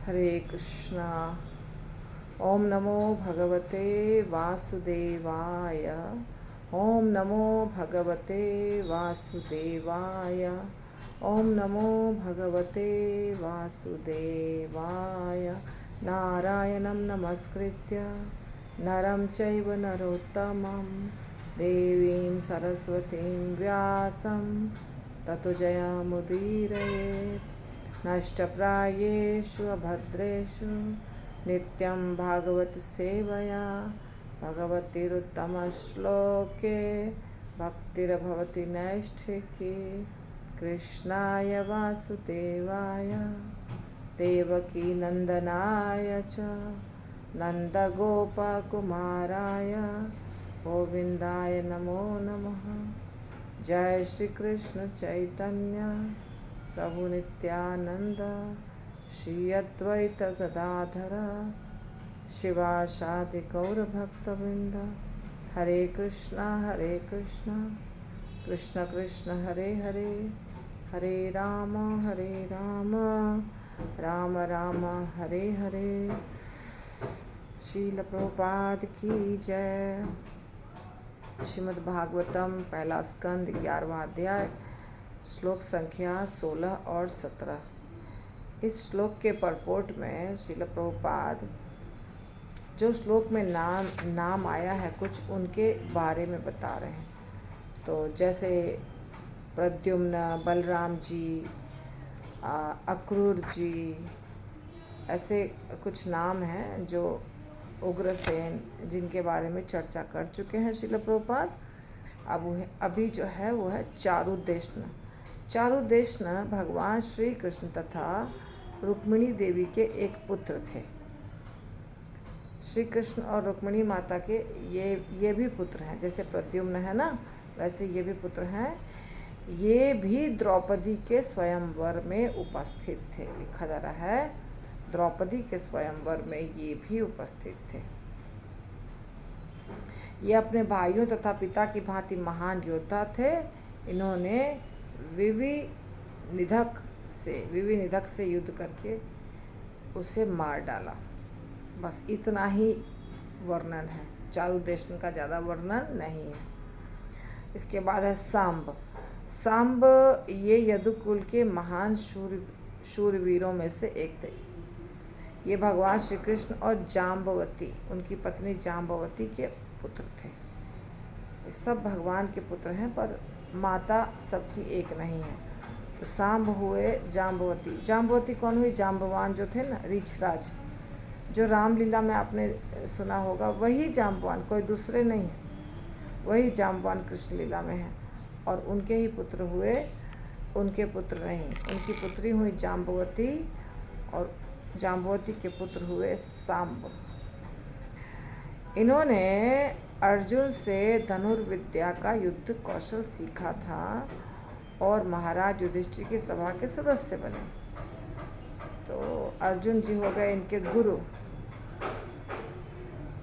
हरे कृष्णा। ओम नमो भगवते वासुदेवाय। ओम नमो भगवते वासुदेवाय। ओम नमो भगवते वासुदेवाय। नारायणं नमस्कृत्य नरं चैव नरोत्तमं देवीं सरस्वतीं व्यासं ततो जयमुदीरयेत्। नष्टप्रायेषु अभद्रेषु नित्यं भागवत सेवया भगवतीरुत्तमश्लोके भक्तिर्भवति नैष्ठिकी। कृष्णाय वासुदेवाय देवकी नंदनाय च नंदगोपकुमाराय गोविंदाय नमो नमः। जय श्री कृष्ण चैतन्य प्रभु नित्यानंद श्री अद्वैत गदाधर शिवासादि गौर भक्तवृंद। हरे कृष्णा कृष्ण कृष्ण हरे हरे, हरे राम राम राम हरे हरे। श्रील प्रभुपाद की जय। श्रीमद् भागवतम पहला स्कंद 11वां अध्याय श्लोक संख्या 16 और 17। इस श्लोक के परपोट में श्रील प्रभुपाद जो श्लोक में नाम आया है कुछ उनके बारे में बता रहे हैं। तो जैसे प्रद्युम्न, बलराम जी, अक्रूर जी, ऐसे कुछ नाम हैं जो उग्रसेन जिनके बारे में चर्चा कर चुके हैं श्रील प्रभुपाद। अब अभी जो है वो है चारुदेशना। चारुदेशना भगवान श्री कृष्ण तथा रुक्मिणी देवी के एक पुत्र थे। श्री कृष्ण और रुक्मिणी माता के ये भी पुत्र हैं, जैसे प्रद्युम्न है ना वैसे ये भी पुत्र हैं। ये भी द्रौपदी के स्वयंवर में उपस्थित थे। लिखा जा रहा है द्रौपदी के स्वयंवर में ये भी उपस्थित थे। ये अपने भाइयों तथा पिता की भांति महान योद्धा थे। इन्होंने विविनिधक से युद्ध करके उसे मार डाला। बस इतना ही वर्णन है, चारुदेशन का ज़्यादा वर्णन नहीं है। इसके बाद है सांब। सांब ये यदुकुल के महान शूरवीरों में से एक थे। ये भगवान श्री कृष्ण और जाम्बवती उनकी पत्नी जाम्बवती के पुत्र थे। ये सब भगवान के पुत्र हैं पर माता सबकी एक नहीं है। तो सांब हुए जाम्बवती। जाम्बवती कौन हुई? जाम्बवान जो थे ना, रीछराज, जो रामलीला में आपने सुना होगा, वही जाम्बवान, कोई दूसरे नहीं है, वही जाम्बवान कृष्ण लीला में है। और उनके ही पुत्र हुए, उनके पुत्र नहीं, उनकी पुत्री हुई जाम्बवती और जाम्बवती के पुत्र हुए सांब। इन्होंने अर्जुन से धनुर्विद्या का युद्ध कौशल सीखा था और महाराज युधिष्ठिर की सभा के सदस्य बने। तो अर्जुन जी हो गए इनके गुरु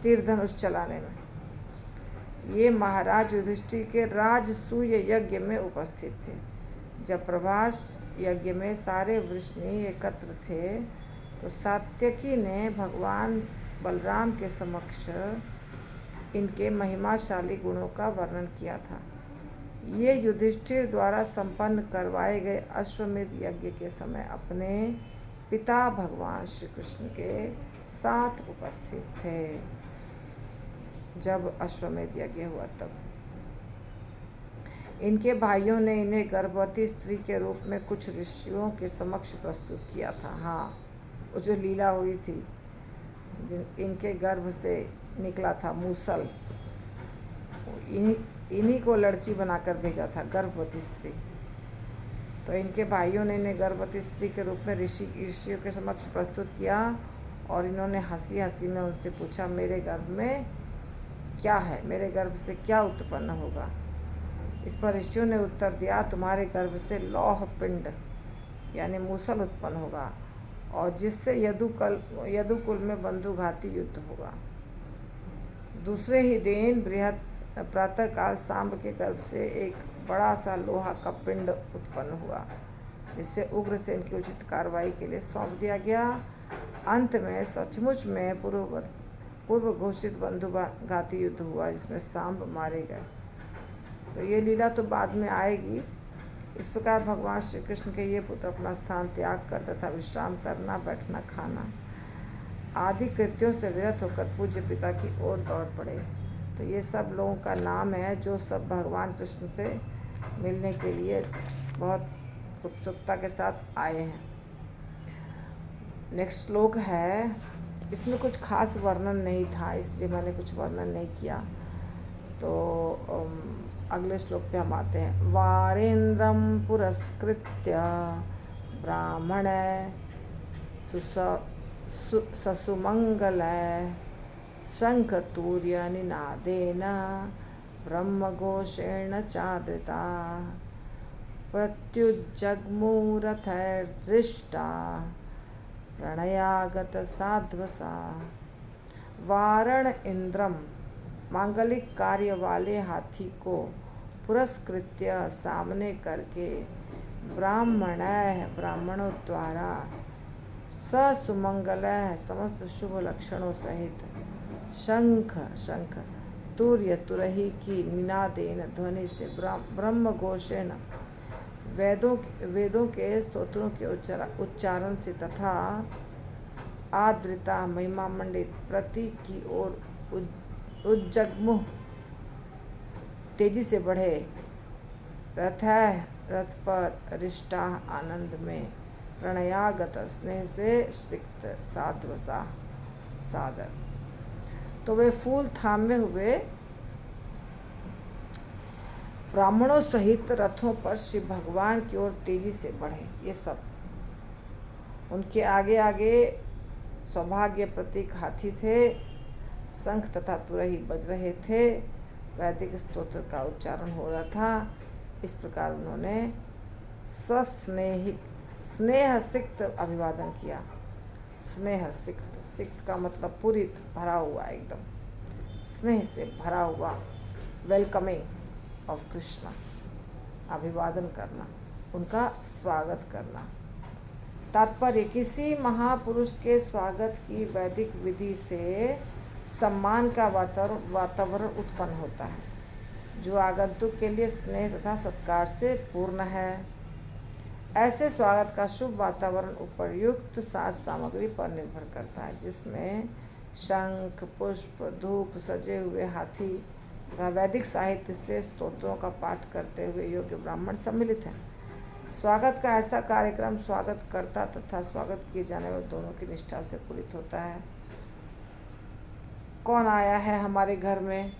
तीर धनुष चलाने में। ये महाराज युधिष्ठिर के राजसूय यज्ञ में उपस्थित थे। जब प्रभास यज्ञ में सारे वृष्णि एकत्र थे तो सात्यकी ने भगवान बलराम के समक्ष इनके महिमाशाली गुणों का वर्णन किया था। ये युधिष्ठिर द्वारा संपन्न करवाए गए अश्वमेध यज्ञ के समय अपने पिता भगवान श्री कृष्ण के साथ उपस्थित थे। जब अश्वमेध यज्ञ हुआ तब इनके भाइयों ने इन्हें गर्भवती स्त्री के रूप में कुछ ऋषियों के समक्ष प्रस्तुत किया था। हाँ, वो जो लीला हुई थी, इनके गर्भ से निकला था मूसल, इन्हीं को लड़की बनाकर भेजा था, गर्भवती स्त्री। तो इनके भाइयों ने इन्हें गर्भवती स्त्री के रूप में ऋषियों के समक्ष प्रस्तुत किया और इन्होंने हंसी हंसी में उनसे पूछा, मेरे गर्भ में क्या है, मेरे गर्भ से क्या उत्पन्न होगा? इस पर ऋषियों ने उत्तर दिया, तुम्हारे गर्भ से लौह पिंड यानी मूसल उत्पन्न होगा और जिससे यदुकुल में बंधुघाती युद्ध होगा। दूसरे ही दिन बृहद प्रातःकाल सांब के गर्भ से एक बड़ा सा लोहा का पिंड उत्पन्न हुआ, जिससे उग्रसेन की उचित कार्रवाई के लिए सौंप दिया गया। अंत में सचमुच में पूर्व घोषित बंधुघाती युद्ध हुआ जिसमें सांब मारे गए। तो ये लीला तो बाद में आएगी। इस प्रकार भगवान श्री कृष्ण के ये पुत्र अपना स्थान त्याग कर तथा विश्राम करना, बैठना, खाना आदि कृत्यों से विरत होकर पूज्य पिता की ओर दौड़ पड़े। तो ये सब लोगों का नाम है जो सब भगवान कृष्ण से मिलने के लिए बहुत उत्सुकता के साथ आए हैं। नेक्स्ट श्लोक है, इसमें कुछ खास वर्णन नहीं था इसलिए मैंने कुछ वर्णन नहीं किया। तो अगले श्लोक पे हम आते हैं। वारेन्द्रम पुरस्कृत्य ब्राह्मण ससुमंगल शंखतूर्य निनादेन ब्रह्मघोषेण चादृता प्रत्युज्जग्मुरथैर्दृष्टा प्रणयागत साध्वसा। वारण इंद्रम मांगलिक कार्य वाले हाथी को पुरस्कृत्य सामने करके ब्राह्मणों द्वारा ससुमंगल समस्त शुभ लक्षणों सहित शंख तुरही की निनादेन ध्वनि से ब्रह्म घोषेण वेदों के स्तोत्रों के उच्चारण से तथा आद्रिता महिमा मंडित प्रतीक की ओर उज्जग्मुह तेजी से बढ़े। रथ पर रिष्टा आनंद में प्रणयागत स्नेह से सिक्त साध्वसा सादर। तो वे फूल थामे हुए ब्राह्मणों सहित रथों पर श्री भगवान की ओर तेजी से बढ़े। ये सब उनके आगे आगे सौभाग्य प्रतीक हाथी थे, शंख तथा तुरही बज रहे थे, वैदिक स्तोत्र का उच्चारण हो रहा था। इस प्रकार उन्होंने स्नेह सिक्त अभिवादन किया। स्नेह सिक्त का मतलब पूरित, भरा हुआ, एकदम स्नेह से भरा हुआ, वेलकमिंग ऑफ कृष्णा, अभिवादन करना, उनका स्वागत करना। तात्पर्य, किसी महापुरुष के स्वागत की वैदिक विधि से सम्मान का वातावरण उत्पन्न होता है जो आगंतुक के लिए स्नेह तथा सत्कार से पूर्ण है। ऐसे स्वागत का शुभ वातावरण उपर्युक्त साज सामग्री पर निर्भर करता है जिसमें शंख, पुष्प, धूप, सजे हुए हाथी तथा वैदिक साहित्य से स्तोत्रों का पाठ करते हुए योग्य ब्राह्मण सम्मिलित हैं। स्वागत का ऐसा कार्यक्रम स्वागत कर्ता तथा स्वागत किए जाने वाले दोनों की निष्ठा से पूरित होता है। कौन आया है हमारे घर में,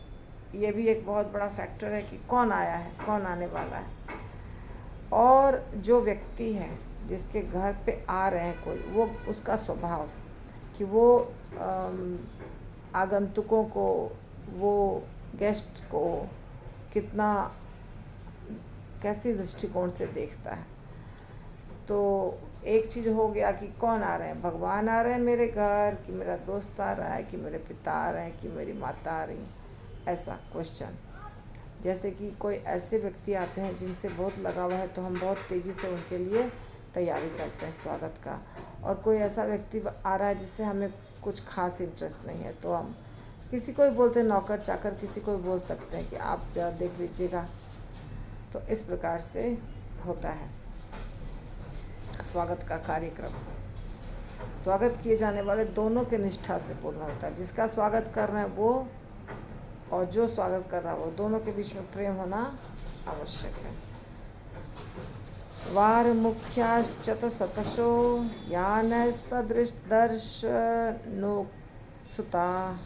ये भी एक बहुत बड़ा फैक्टर है कि कौन आया है, कौन आने वाला है। और जो व्यक्ति है जिसके घर पे आ रहे हैं कोई, वो उसका स्वभाव कि वो आगंतुकों को, वो गेस्ट को कितना, कैसी दृष्टिकोण से देखता है। तो एक चीज़ हो गया कि कौन आ रहे हैं, भगवान आ रहे हैं मेरे घर, कि मेरा दोस्त आ रहा है, कि मेरे पिता आ रहे हैं, कि मेरी माता आ रही, ऐसा क्वेश्चन। जैसे कि कोई ऐसे व्यक्ति आते हैं जिनसे बहुत लगाव है तो हम बहुत तेज़ी से उनके लिए तैयारी करते हैं स्वागत का। और कोई ऐसा व्यक्ति आ रहा है जिससे हमें कुछ खास इंटरेस्ट नहीं है तो हम किसी को भी बोलते हैं, नौकर चाकर किसी को भी बोल सकते हैं कि आप जरा देख लीजिएगा। तो इस प्रकार से होता है स्वागत का कार्यक्रम। स्वागत किए जाने वाले दोनों के निष्ठा से पूर्ण होता है। जिसका स्वागत कर रहे हैं वो और जो स्वागत कर रहा है वो, दोनों के बीच में प्रेम होना आवश्यक है। वार मुख्याश्चत सतशो यानस्तदृशदर्शनुत्सुता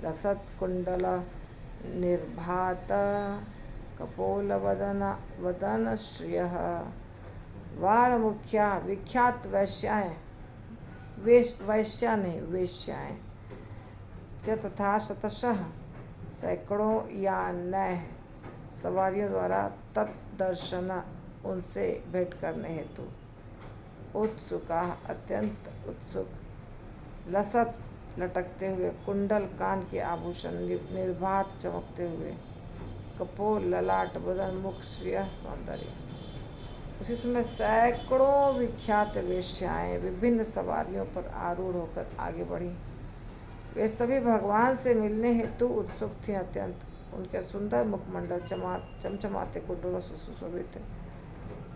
लसत कुंडल निर्भात कपोलवदन श्रियः। वार मुख्या विख्यात वैश्याएँ, वैश्या नहीं वेश्याएँ, च तथा शतशः सैकड़ों या नह सवारियों द्वारा तत्दर्शन उनसे भेंट करने हेतु उत्सुका अत्यंत उत्सुक, लसत लटकते हुए, कुंडल कान के आभूषण निर्भात चमकते हुए, कपोल ललाट बदन मुख श्रिय सौंदर्य। उसी समय सैकड़ों विख्यात वेश्याएं विभिन्न सवारियों पर आरूढ़ होकर आगे बढ़ी। वे सभी भगवान से मिलने हेतु उत्सुक थे अत्यंत। उनके सुंदर मुखमंडल चमचमाते कुंडलों से सुशोभित थे,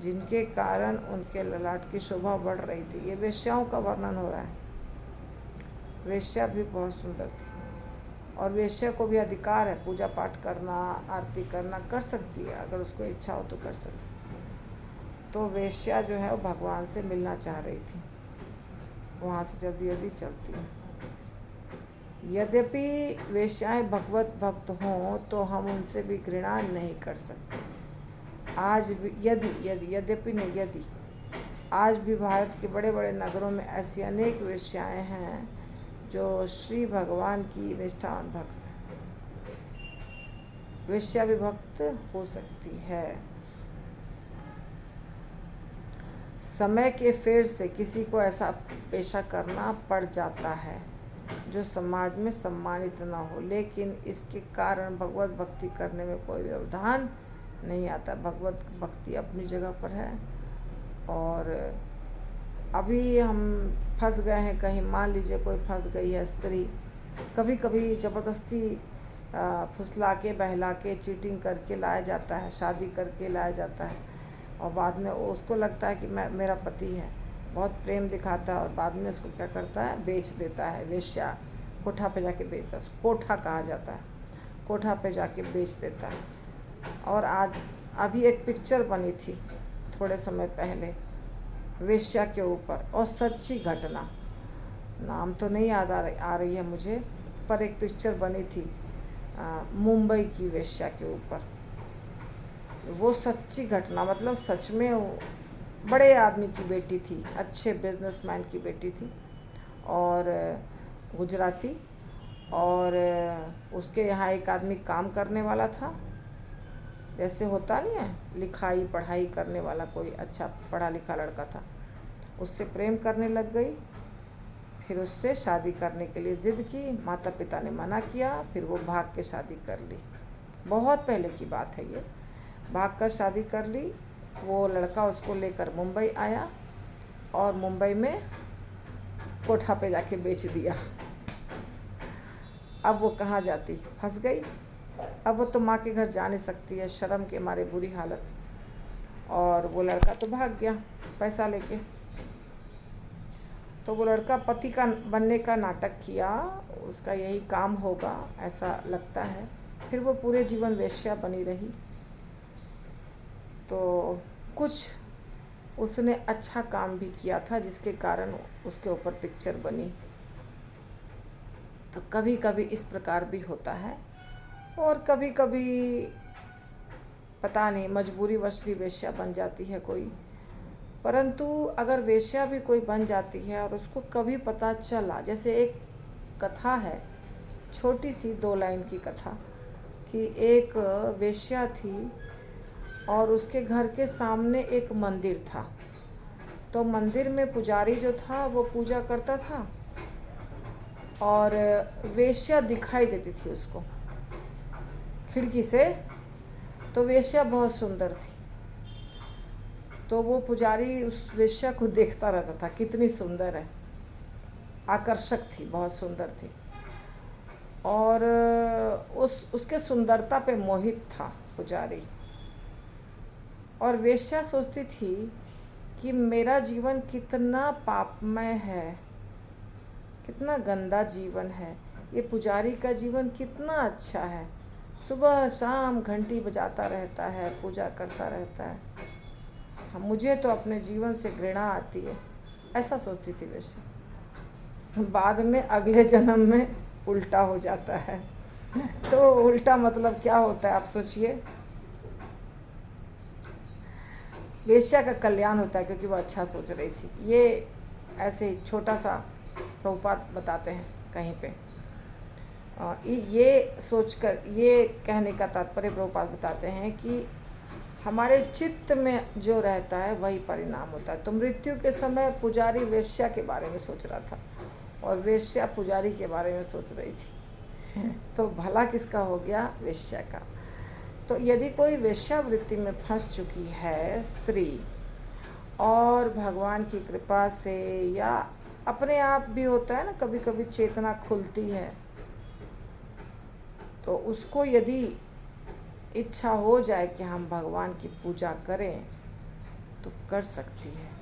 जिनके कारण उनके ललाट की शोभा बढ़ रही थी। ये वेश्याओं का वर्णन हो रहा है। वेश्या भी बहुत सुंदर थी, और वेश्या को भी अधिकार है पूजा पाठ करना, आरती करना, कर सकती है, अगर उसको इच्छा हो तो कर सकती है। तो वेश्या जो है वो भगवान से मिलना चाह रही थी, वहाँ से जल्दी जल्दी चलती है। यद्यपि वेश्याएं भगवत भक्त हों तो हम उनसे भी घृणा नहीं कर सकते। आज भी यदि आज भी भारत के बड़े बड़े नगरों में ऐसी अनेक वेश्याएं हैं जो श्री भगवान की निष्ठावान भक्त हैं। वेश्या भी भक्त हो सकती है। समय के फेर से किसी को ऐसा पेशा करना पड़ जाता है जो समाज में सम्मानित न हो, लेकिन इसके कारण भगवत भक्ति करने में कोई व्यवधान नहीं आता। भगवत भक्ति अपनी जगह पर है। और अभी हम फंस गए हैं कहीं, मान लीजिए कोई फंस गई है स्त्री, कभी कभी ज़बरदस्ती फुसला के, बहला के, चीटिंग करके लाया जाता है, शादी करके लाया जाता है, और बाद में उसको लगता है कि मेरा पति है, बहुत प्रेम दिखाता है, और बाद में उसको क्या करता है, बेच देता है। वेश्या कोठा पे जाके बेचता है, कोठा कहा जाता है, कोठा पे जाके बेच देता है। और आज अभी एक पिक्चर बनी थी थोड़े समय पहले वेश्या के ऊपर, और सच्ची घटना, नाम तो नहीं याद आ रही है मुझे, पर एक पिक्चर बनी थी मुंबई की वेश्या के ऊपर। वो सच्ची घटना, मतलब सच में वो बड़े आदमी की बेटी थी, अच्छे बिजनेसमैन की बेटी थी, और गुजराती, और उसके यहाँ एक आदमी काम करने वाला था, जैसे होता नहीं है लिखाई पढ़ाई करने वाला, कोई अच्छा पढ़ा लिखा लड़का था। उससे प्रेम करने लग गई, फिर उससे शादी करने के लिए ज़िद की, माता पिता ने मना किया, फिर वो भाग के शादी कर ली। बहुत पहले की बात है ये, भाग कर शादी कर ली। वो लड़का उसको लेकर मुंबई आया, और मुंबई में कोठा पे जाके बेच दिया। अब वो कहाँ जाती, फंस गई। अब वो तो माँ के घर जा नहीं सकती है, शर्म के मारे बुरी हालत। और वो लड़का तो भाग गया पैसा लेके। तो वो लड़का पति का बनने का नाटक किया, उसका यही काम होगा ऐसा लगता है। फिर वो पूरे जीवन वेश्या बनी रही। तो कुछ उसने अच्छा काम भी किया था जिसके कारण उसके ऊपर पिक्चर बनी। तो कभी कभी इस प्रकार भी होता है, और कभी कभी पता नहीं मजबूरीवश भी वेश्या बन जाती है कोई। परंतु अगर वेश्या भी कोई बन जाती है और उसको कभी पता चला, जैसे एक कथा है, छोटी सी 2 लाइन की कथा, कि एक वेश्या थी और उसके घर के सामने एक मंदिर था। तो मंदिर में पुजारी जो था वो पूजा करता था, और वेश्या दिखाई देती थी उसको खिड़की से। तो वेश्या बहुत सुंदर थी, तो वो पुजारी उस वेश्या को देखता रहता था, कितनी सुंदर है, आकर्षक थी, बहुत सुंदर थी, और उसके सुंदरता पे मोहित था पुजारी। और वेश्या सोचती थी कि मेरा जीवन कितना पापमय है, कितना गंदा जीवन है, ये पुजारी का जीवन कितना अच्छा है, सुबह शाम घंटी बजाता रहता है, पूजा करता रहता है, मुझे तो अपने जीवन से घृणा आती है, ऐसा सोचती थी वेश्या। बाद में अगले जन्म में उल्टा हो जाता है। तो उल्टा मतलब क्या होता है आप सोचिए। वेश्या का कल्याण होता है क्योंकि वो अच्छा सोच रही थी। ये ऐसे ही छोटा सा प्रभुपाद बताते हैं कहीं पे, ये सोचकर, ये कहने का तात्पर्य प्रभुपाद बताते हैं कि हमारे चित्त में जो रहता है वही परिणाम होता है। तो मृत्यु के समय पुजारी वेश्या के बारे में सोच रहा था, और वेश्या पुजारी के बारे में सोच रही थी। तो भला किसका हो गया, वेश्या का। तो यदि कोई वेश्यावृत्ति में फंस चुकी है स्त्री, और भगवान की कृपा से या अपने आप भी होता है ना, कभी कभी चेतना खुलती है, तो उसको यदि इच्छा हो जाए कि हम भगवान की पूजा करें तो कर सकती है।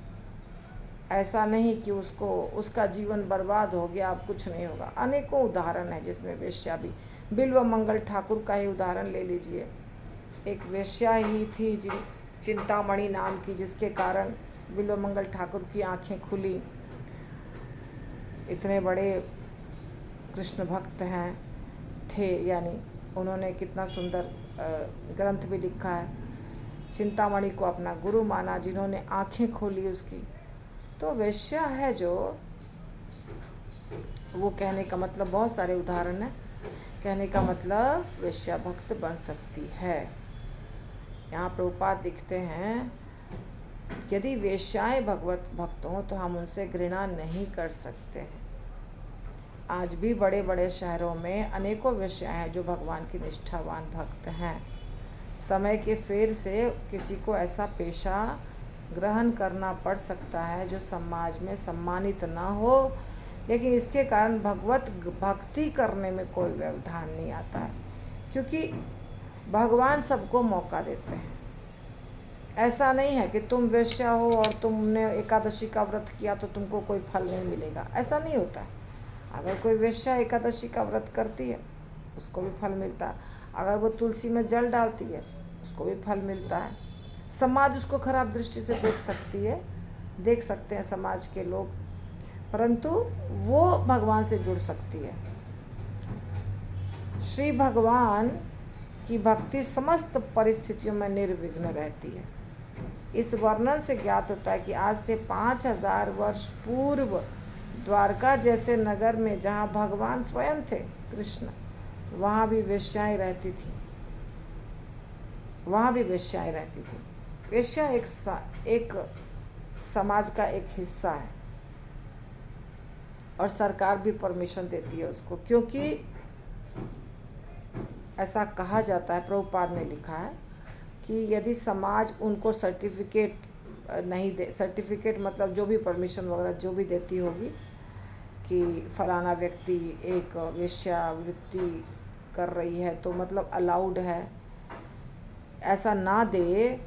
ऐसा नहीं कि उसको उसका जीवन बर्बाद हो गया, अब कुछ नहीं होगा। अनेकों उदाहरण है जिसमें वेश्या भी, बिल्व मंगल ठाकुर का ही उदाहरण ले लीजिए। एक वेश्या ही थी चिंतामणि नाम की, जिसके कारण बिल्व मंगल ठाकुर की आंखें खुली। इतने बड़े कृष्ण भक्त हैं थे, यानी उन्होंने कितना सुंदर ग्रंथ भी लिखा है। चिंतामणि को अपना गुरु माना, जिन्होंने आंखें खोली उसकी। तो वेश्या है जो, वो कहने का मतलब बहुत सारे उदाहरण हैं। कहने का मतलब वेश्या भक्त बन सकती है। यहाँ प्रभुपाद लिखते हैं, यदि वेश्याएं भगवत भक्त हों तो हम उनसे घृणा नहीं कर सकते हैं। आज भी बड़े बड़े शहरों में अनेकों वेश्याएं हैं जो भगवान की निष्ठावान भक्त हैं। समय के फेर से किसी को ऐसा पेशा ग्रहण करना पड़ सकता है जो समाज में सम्मानित ना हो, लेकिन इसके कारण भगवत भक्ति करने में कोई व्यवधान नहीं आता है, क्योंकि भगवान सबको मौका देते हैं। ऐसा नहीं है कि तुम वेश्या हो और तुमने एकादशी का व्रत किया तो तुमको कोई फल नहीं मिलेगा, ऐसा नहीं होता है। अगर कोई वेश्या एकादशी का व्रत करती है उसको भी फल मिलता है। अगर वो तुलसी में जल डालती है उसको भी फल मिलता है। समाज उसको खराब दृष्टि से देख सकते हैं समाज के लोग, परंतु वो भगवान से जुड़ सकती है। श्री भगवान की भक्ति समस्त परिस्थितियों में निर्विघ्न रहती है। इस वर्णन से ज्ञात होता है कि आज से 5000 वर्ष पूर्व द्वारका जैसे नगर में, जहाँ भगवान स्वयं थे कृष्ण, वहाँ भी वेश्याएं रहती थी। वेश्या एक समाज का एक हिस्सा है और सरकार भी परमिशन देती है उसको, क्योंकि ऐसा कहा जाता है, प्रभुपाद ने लिखा है कि यदि समाज उनको सर्टिफिकेट नहीं दे, सर्टिफिकेट मतलब जो भी परमिशन वगैरह जो भी देती होगी कि फलाना व्यक्ति एक वेश्यावृत्ति कर रही है तो मतलब अलाउड है, ऐसा ना दे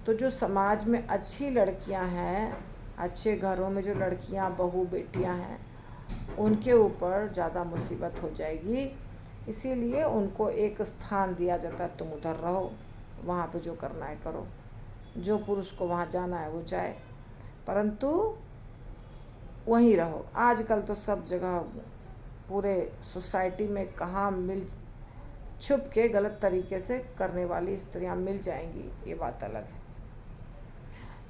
तो जो समाज में अच्छी लड़कियां हैं, अच्छे घरों में जो लड़कियां बहू बेटियां हैं, उनके ऊपर ज़्यादा मुसीबत हो जाएगी। इसीलिए उनको एक स्थान दिया जाता है, तुम उधर रहो, वहाँ पे जो करना है करो, जो पुरुष को वहाँ जाना है वो जाए, परंतु वहीं रहो। आजकल तो सब जगह पूरे सोसाइटी में कहाँ छुप के गलत तरीके से करने वाली स्त्रियां मिल जाएंगी, ये बात अलग है।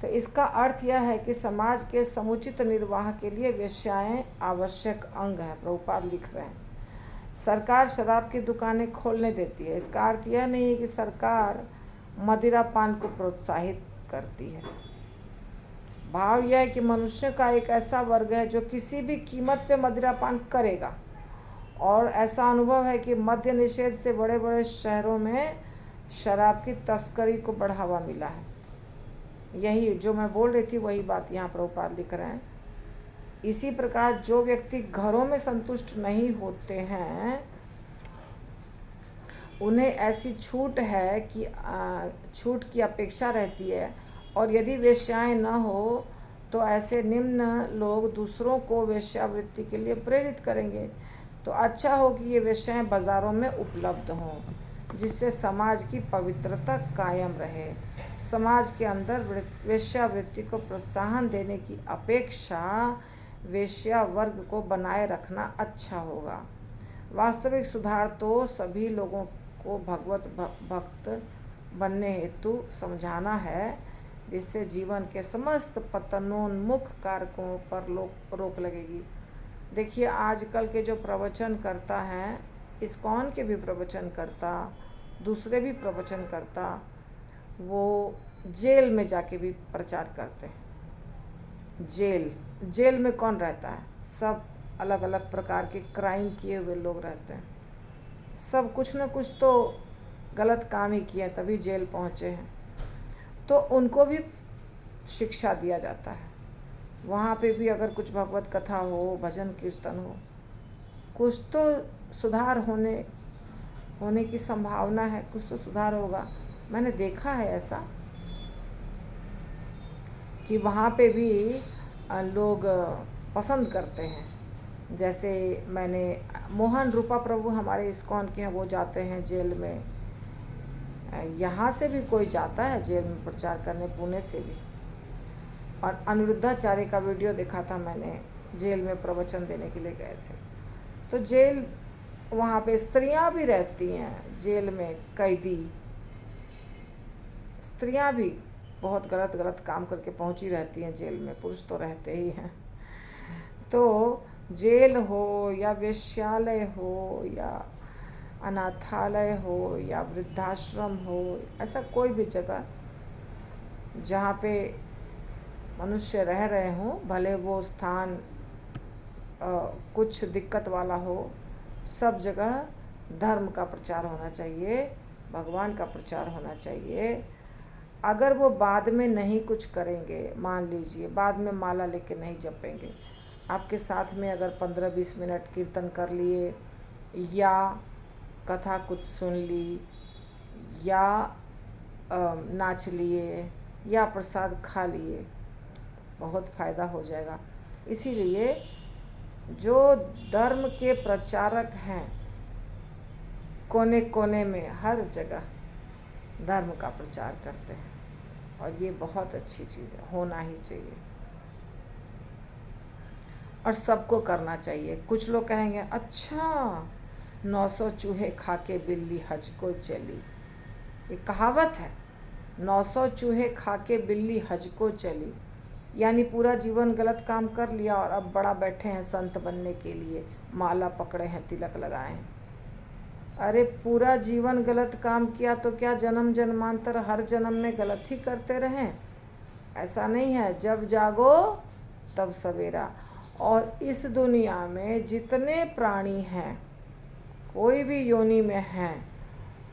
तो इसका अर्थ यह है कि समाज के समुचित निर्वाह के लिए वेश्याएं आवश्यक अंग हैं। प्रभुपाद लिख रहे हैं, सरकार शराब की दुकानें खोलने देती है, इसका अर्थ यह नहीं है कि सरकार मदिरा पान को प्रोत्साहित करती है। भाव यह है कि मनुष्य का एक ऐसा वर्ग है जो किसी भी कीमत पे मदिरा पान करेगा, और ऐसा अनुभव है कि मद्य निषेध से बड़े बड़े शहरों में शराब की तस्करी को बढ़ावा मिला है। यही जो मैं बोल रही थी वही बात यहाँ प्रभुपाद लिख रहे हैं। इसी प्रकार जो व्यक्ति घरों में संतुष्ट नहीं होते हैं, उन्हें ऐसी छूट है कि छूट की अपेक्षा रहती है, और यदि वेश्याएं न हो तो ऐसे निम्न लोग दूसरों को वेश्यावृत्ति के लिए प्रेरित करेंगे। तो अच्छा हो कि ये वेश्याएं बाज़ारों में उपलब्ध हों, जिससे समाज की पवित्रता कायम रहे। समाज के अंदर वेश्यावृत्ति को प्रोत्साहन देने की अपेक्षा वेश्या वर्ग को बनाए रखना अच्छा होगा। वास्तविक सुधार तो सभी लोगों को भगवत भक्त बनने हेतु समझाना है, जिससे जीवन के समस्त पतनोन्मुख कारकों पर रोक लगेगी। देखिए आजकल के जो प्रवचन करता है, इस्कॉन के भी प्रवचन करता, दूसरे भी प्रवचन करता, वो जेल में जाके भी प्रचार करते हैं। जेल में कौन रहता है? सब अलग अलग प्रकार के क्राइम किए हुए लोग रहते हैं। सब कुछ न कुछ तो गलत काम ही किए तभी जेल पहुँचे हैं। तो उनको भी शिक्षा दिया जाता है। वहाँ पे भी अगर कुछ भगवत कथा हो, भजन कीर्तन हो, कुछ तो सुधार होने की संभावना है, कुछ तो सुधार होगा। मैंने देखा है ऐसा कि वहाँ पे भी लोग पसंद करते हैं। जैसे मैंने मोहन रूपा प्रभु हमारे इस्कॉन के हैं, वो जाते हैं जेल में। यहाँ से भी कोई जाता है जेल में प्रचार करने, पुणे से भी। और अनिरुद्धाचार्य का वीडियो देखा था मैंने, जेल में प्रवचन देने के लिए गए थे। तो जेल, वहाँ पे स्त्रियाँ भी रहती हैं जेल में, कैदी स्त्रियाँ भी बहुत गलत गलत काम करके पहुँची रहती हैं जेल में, पुरुष तो रहते ही हैं। तो जेल हो या वेश्यालय हो या अनाथालय हो या वृद्धाश्रम हो, ऐसा कोई भी जगह जहाँ पे मनुष्य रह रहे हों, भले वो स्थान कुछ दिक्कत वाला हो, सब जगह धर्म का प्रचार होना चाहिए, भगवान का प्रचार होना चाहिए। अगर वो बाद में नहीं कुछ करेंगे, मान लीजिए बाद में माला लेके नहीं जपेंगे, आपके साथ में अगर 15-20 मिनट कीर्तन कर लिए या कथा कुछ सुन ली या नाच लिए या प्रसाद खा लिए, बहुत फ़ायदा हो जाएगा। इसीलिए जो धर्म के प्रचारक हैं, कोने कोने में हर जगह धर्म का प्रचार करते हैं, और ये बहुत अच्छी चीज़ है, होना ही चाहिए और सबको करना चाहिए। कुछ लोग कहेंगे अच्छा 900 चूहे खा के बिल्ली हज को चली, ये कहावत है। 900 चूहे खा के बिल्ली हज को चली, यानी पूरा जीवन गलत काम कर लिया और अब बड़ा बैठे हैं संत बनने के लिए, माला पकड़े हैं, तिलक लगाए हैं। अरे पूरा जीवन गलत काम किया तो क्या जन्म जन्मांतर हर जन्म में गलत ही करते रहें? ऐसा नहीं है, जब जागो तब सवेरा। और इस दुनिया में जितने प्राणी हैं, कोई भी योनि में हैं,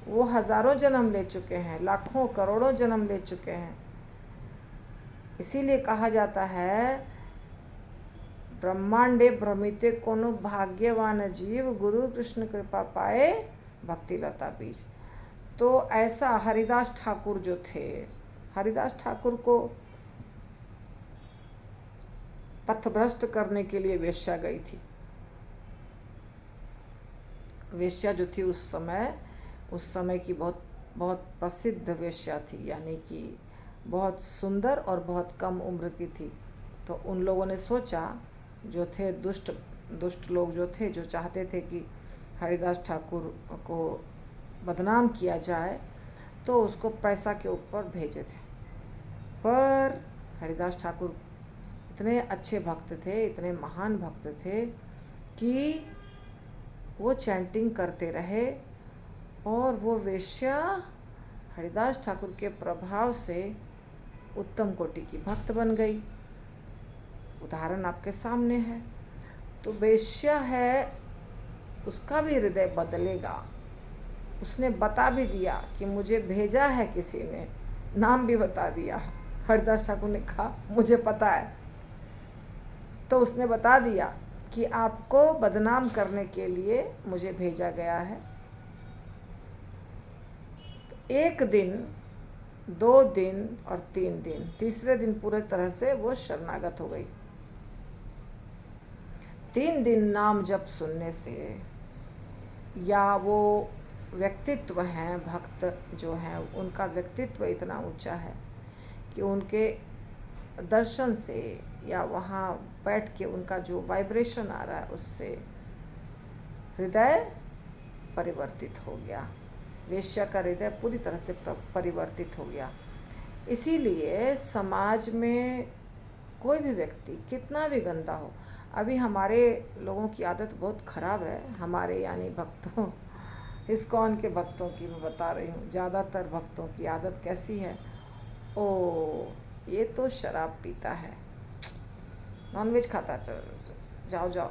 वो हज़ारों जन्म ले चुके हैं, लाखों करोड़ों जन्म ले चुके हैं। इसीलिए कहा जाता है ब्रह्मांडे भ्रमिते कोनो भाग्यवान जीव, गुरु कृष्ण कृपा पाए भक्ति लता बीज। तो ऐसा हरिदास ठाकुर जो थे, हरिदास ठाकुर को पथभ्रष्ट करने के लिए वेश्या गई थी। वेश्या जो थी उस समय की बहुत बहुत प्रसिद्ध वेश्या थी, यानी कि बहुत सुंदर और बहुत कम उम्र की थी। तो उन लोगों ने सोचा, जो थे दुष्ट लोग जो थे, जो चाहते थे कि हरिदास ठाकुर को बदनाम किया जाए, तो उसको पैसा के ऊपर भेजे थे। पर हरिदास ठाकुर इतने अच्छे भक्त थे, इतने महान भक्त थे कि वो चैंटिंग करते रहे, और वो वेश्या हरिदास ठाकुर के प्रभाव से उत्तम कोटि की भक्त बन गई। उदाहरण आपके सामने है। तो वेश्या है, उसका भी हृदय बदलेगा। उसने बता भी दिया कि मुझे भेजा है किसी ने, नाम भी बता दिया। हरिदास ठाकुर ने कहा मुझे पता है, तो उसने बता दिया कि आपको बदनाम करने के लिए मुझे भेजा गया है। तो 1 दिन, 2 दिन और 3 दिन, तीसरे दिन पूरे तरह से वो शरणागत हो गई। 3 दिन नाम जप सुनने से, या वो व्यक्तित्व हैं, भक्त जो हैं, उनका व्यक्तित्व इतना ऊंचा है कि उनके दर्शन से या वहाँ बैठ के उनका जो वाइब्रेशन आ रहा है, उससे हृदय परिवर्तित हो गया। वेश्या का हृदय पूरी तरह से परिवर्तित हो गया। इसीलिए समाज में कोई भी व्यक्ति कितना भी गंदा हो, अभी हमारे लोगों की आदत बहुत ख़राब है, हमारे यानी भक्तों, इस्कॉन के भक्तों की मैं बता रही हूँ, ज़्यादातर भक्तों की आदत कैसी है, ओ ये तो शराब पीता है, नॉनवेज खाता है, जाओ।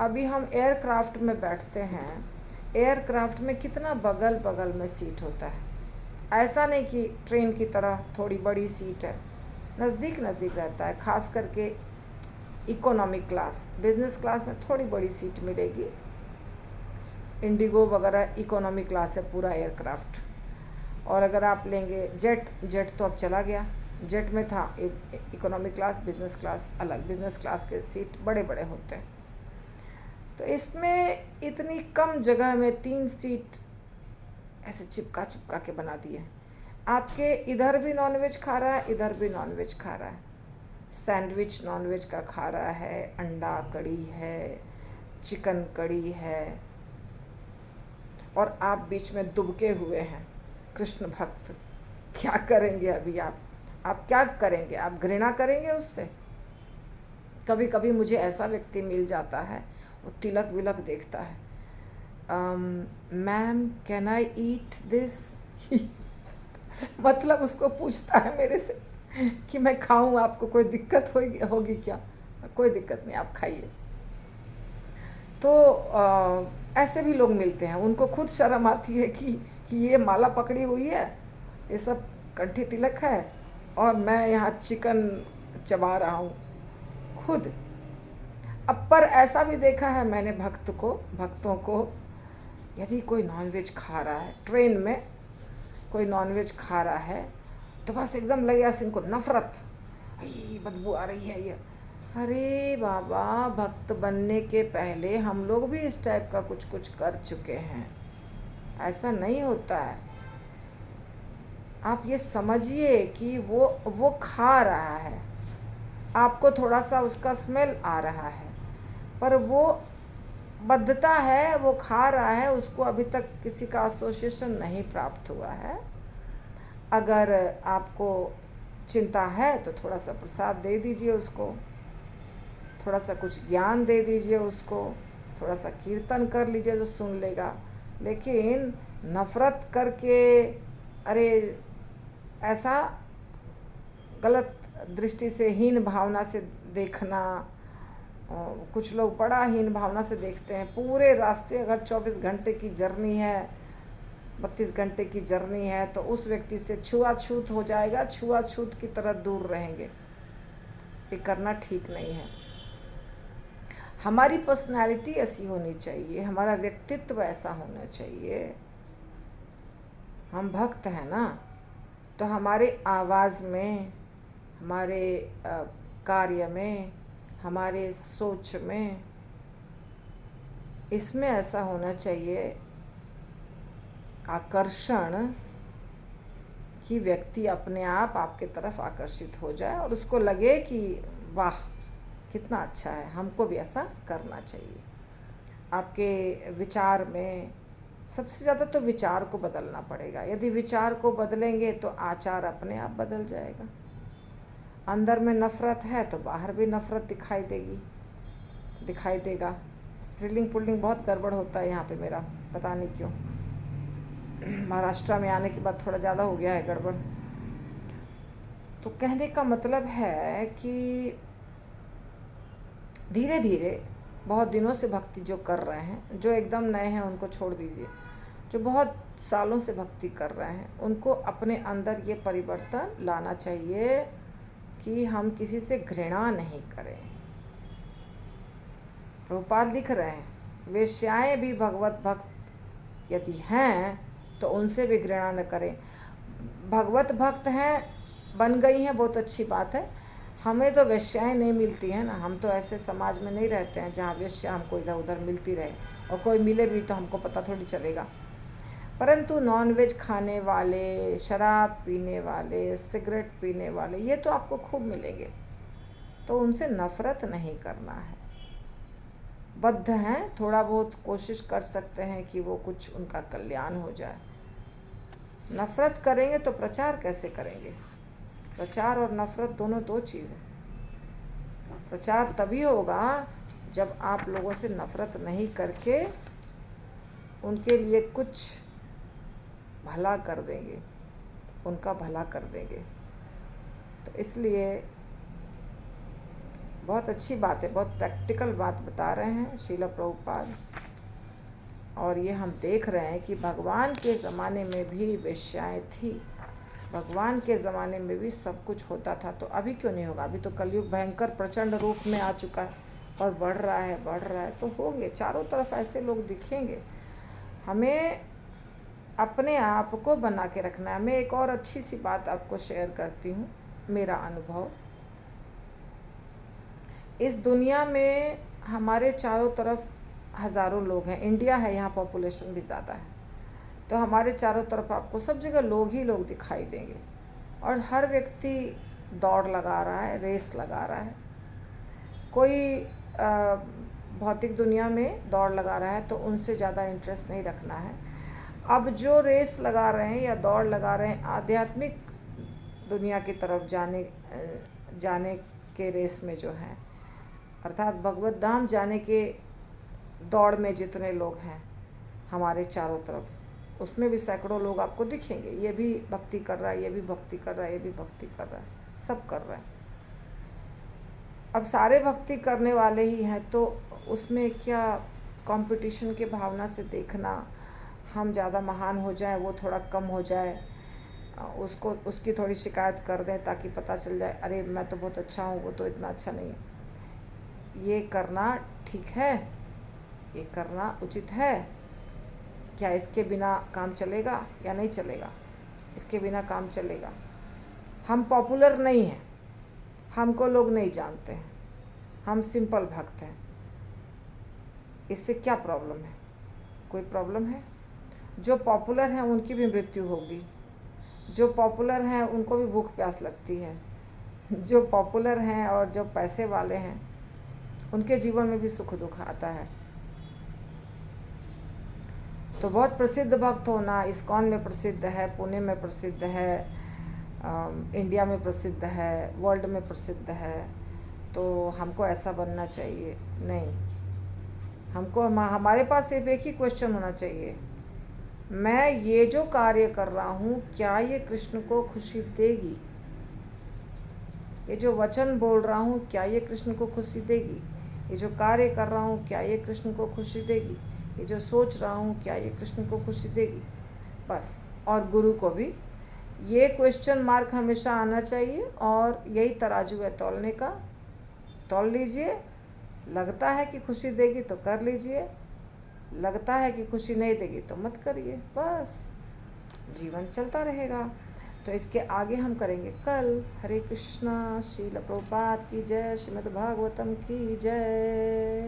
अभी हम एयरक्राफ्ट में बैठते हैं, एयरक्राफ्ट में कितना बगल बगल में सीट होता है। ऐसा नहीं कि ट्रेन की तरह थोड़ी बड़ी सीट है, नज़दीक नज़दीक रहता है। खास करके इकोनॉमिक क्लास, बिजनेस क्लास में थोड़ी बड़ी सीट मिलेगी। इंडिगो वगैरह इकोनॉमी क्लास है पूरा एयरक्राफ्ट। और अगर आप लेंगे जेट, जेट तो अब चला गया, जेट में था इकोनॉमी क्लास, बिजनेस क्लास अलग। बिजनेस क्लास के सीट बड़े बड़े होते हैं। तो इसमें इतनी कम जगह में 3 सीट ऐसे चिपका चिपका के बना दिए। आपके इधर भी नॉनवेज खा रहा है, इधर भी नॉनवेज खा रहा है। सैंडविच नॉनवेज का खा रहा है, अंडा कड़ी है, चिकन कड़ी है, और आप बीच में दुबके हुए हैं कृष्ण भक्त। क्या करेंगे अभी आप क्या करेंगे? आप घृणा करेंगे उससे? कभी कभी मुझे ऐसा व्यक्ति मिल जाता है, वो तिलक विलक देखता है, ma'am can I eat this? मतलब उसको पूछता है मेरे से कि मैं खाऊं, आपको कोई दिक्कत होगी क्या? कोई दिक्कत नहीं, आप खाइए। तो ऐसे भी लोग मिलते हैं, उनको खुद शर्म आती है कि ये माला पकड़ी हुई है, ये सब कंठी तिलक है, और मैं यहाँ चिकन चबा रहा हूँ खुद। अब पर ऐसा भी देखा है मैंने भक्तों को, यदि कोई नॉनवेज खा रहा है, ट्रेन में कोई नॉनवेज खा रहा है, तो बस एकदम लगेगा सिंह को नफरत, ये बदबू आ रही है ये। अरे बाबा, भक्त बनने के पहले हम लोग भी इस टाइप का कुछ कुछ कर चुके हैं, ऐसा नहीं होता है। आप ये समझिए कि वो खा रहा है, आपको थोड़ा सा उसका स्मेल आ रहा है, पर वो बद्धता है, वो खा रहा है, उसको अभी तक किसी का एसोसिएशन नहीं प्राप्त हुआ है। अगर आपको चिंता है तो थोड़ा सा प्रसाद दे दीजिए उसको, थोड़ा सा कुछ ज्ञान दे दीजिए उसको, थोड़ा सा कीर्तन कर लीजिए जो सुन लेगा। लेकिन नफरत करके, अरे ऐसा गलत दृष्टि से, हीन भावना से देखना, कुछ लोग बड़ा हीन भावना से देखते हैं। पूरे रास्ते अगर 24 घंटे की जर्नी है, 32 घंटे की जर्नी है, तो उस व्यक्ति से छुआछूत हो जाएगा, छुआछूत की तरह दूर रहेंगे। ये करना ठीक नहीं है। हमारी पर्सनालिटी ऐसी होनी चाहिए, हमारा व्यक्तित्व ऐसा होना चाहिए। हम भक्त हैं ना, तो हमारे आवाज़ में, हमारे कार्य में, हमारे सोच में, इसमें ऐसा होना चाहिए आकर्षण कि व्यक्ति अपने आप आपके तरफ आकर्षित हो जाए और उसको लगे कि वाह कितना अच्छा है, हमको भी ऐसा करना चाहिए। आपके विचार में, सबसे ज़्यादा तो विचार को बदलना पड़ेगा। यदि विचार को बदलेंगे तो आचार अपने आप बदल जाएगा। अंदर में नफ़रत है तो बाहर भी नफ़रत दिखाई देगा। स्त्रीलिंग पुल्लिंग बहुत गड़बड़ होता है यहाँ पे मेरा, पता नहीं क्यों। महाराष्ट्र में आने के बाद थोड़ा ज़्यादा हो गया है गड़बड़। तो कहने का मतलब है कि धीरे धीरे, बहुत दिनों से भक्ति जो कर रहे हैं, जो एकदम नए हैं उनको छोड़ दीजिए, जो बहुत सालों से भक्ति कर रहे हैं, उनको अपने अंदर ये परिवर्तन लाना चाहिए कि हम किसी से घृणा नहीं करें। प्रभुपाद लिख रहे हैं, वेश्याएं भी भगवत भक्त यदि हैं तो उनसे भी घृणा न करें। भगवत भक्त हैं, बन गई हैं, बहुत अच्छी बात है। हमें तो वेश्याएं नहीं मिलती हैं ना, हम तो ऐसे समाज में नहीं रहते हैं जहाँ वेश्या हमको इधर उधर मिलती रहे, और कोई मिले भी तो हमको पता थोड़ी चलेगा। परंतु नॉनवेज खाने वाले, शराब पीने वाले, सिगरेट पीने वाले, ये तो आपको खूब मिलेंगे। तो उनसे नफ़रत नहीं करना है। बद्ध हैं, थोड़ा बहुत कोशिश कर सकते हैं कि वो कुछ उनका कल्याण हो जाए। नफ़रत करेंगे तो प्रचार कैसे करेंगे? प्रचार और नफ़रत दोनों दो चीज़ हैं। प्रचार तभी होगा जब आप लोगों से नफ़रत नहीं करके उनके लिए कुछ भला कर देंगे, उनका भला कर देंगे। तो इसलिए बहुत अच्छी बात है, बहुत प्रैक्टिकल बात बता रहे हैं श्रील प्रभुपाद। और ये हम देख रहे हैं कि भगवान के ज़माने में भी वेश्याएं थी, भगवान के ज़माने में भी सब कुछ होता था, तो अभी क्यों नहीं होगा? अभी तो कलयुग भयंकर प्रचंड रूप में आ चुका है और बढ़ रहा है, तो होंगे चारों तरफ ऐसे लोग दिखेंगे। हमें अपने आप को बना के रखना है। मैं एक और अच्छी सी बात आपको शेयर करती हूँ, मेरा अनुभव। इस दुनिया में हमारे चारों तरफ हज़ारों लोग हैं, इंडिया है, यहाँ पॉपुलेशन भी ज़्यादा है, तो हमारे चारों तरफ आपको सब जगह लोग ही लोग दिखाई देंगे और हर व्यक्ति दौड़ लगा रहा है, रेस लगा रहा है। कोई भौतिक दुनिया में दौड़ लगा रहा है तो उनसे ज़्यादा इंटरेस्ट नहीं रखना है। अब जो रेस लगा रहे हैं या दौड़ लगा रहे हैं आध्यात्मिक दुनिया की तरफ जाने के रेस में जो हैं, अर्थात भगवत धाम जाने के दौड़ में जितने लोग हैं हमारे चारों तरफ, उसमें भी सैकड़ों लोग आपको दिखेंगे। ये भी भक्ति कर रहा है, ये भी भक्ति कर रहा है, ये भी भक्ति कर रहा है, सब कर रहे हैं। अब सारे भक्ति करने वाले ही हैं, तो उसमें क्या कंपटीशन के भावना से देखना, हम ज़्यादा महान हो जाएं, वो थोड़ा कम हो जाए, उसकी थोड़ी शिकायत कर दें ताकि पता चल जाए अरे मैं तो बहुत अच्छा हूँ, वो तो इतना अच्छा नहीं है। ये करना ठीक है? ये करना उचित है? क्या इसके बिना काम चलेगा या नहीं चलेगा? इसके बिना काम चलेगा। हम पॉपुलर नहीं हैं, हमको लोग नहीं जानते हैं, हम सिंपल भक्त हैं, इससे क्या प्रॉब्लम है? कोई प्रॉब्लम है? जो पॉपुलर हैं उनकी भी मृत्यु होगी, जो पॉपुलर हैं उनको भी भूख प्यास लगती है, जो पॉपुलर हैं और जो पैसे वाले हैं उनके जीवन में भी सुख दुख आता है। तो बहुत प्रसिद्ध भक्त होना, इस्कॉन में प्रसिद्ध है, पुणे में प्रसिद्ध है, इंडिया में प्रसिद्ध है, वर्ल्ड में प्रसिद्ध है, तो हमको ऐसा बनना चाहिए? नहीं, हमको हमारे पास सिर्फ एक ही क्वेश्चन होना चाहिए, मैं ये जो कार्य कर रहा हूँ क्या ये कृष्ण को खुशी देगी? ये जो वचन बोल रहा हूँ क्या ये कृष्ण को खुशी देगी? ये जो कार्य कर रहा हूँ क्या ये कृष्ण को खुशी देगी? ये जो सोच रहा हूँ क्या ये कृष्ण को खुशी देगी? बस। और गुरु को भी ये क्वेश्चन मार्क हमेशा आना चाहिए, और यही तराजू है तौलने का। तौल लीजिए, लगता है कि खुशी देगी तो कर लीजिए, लगता है कि खुशी नहीं देगी तो मत करिए, बस जीवन चलता रहेगा। तो इसके आगे हम करेंगे कल। हरे कृष्णा। श्रील प्रभुपाद की जय। श्रीमद् भागवतम की जय।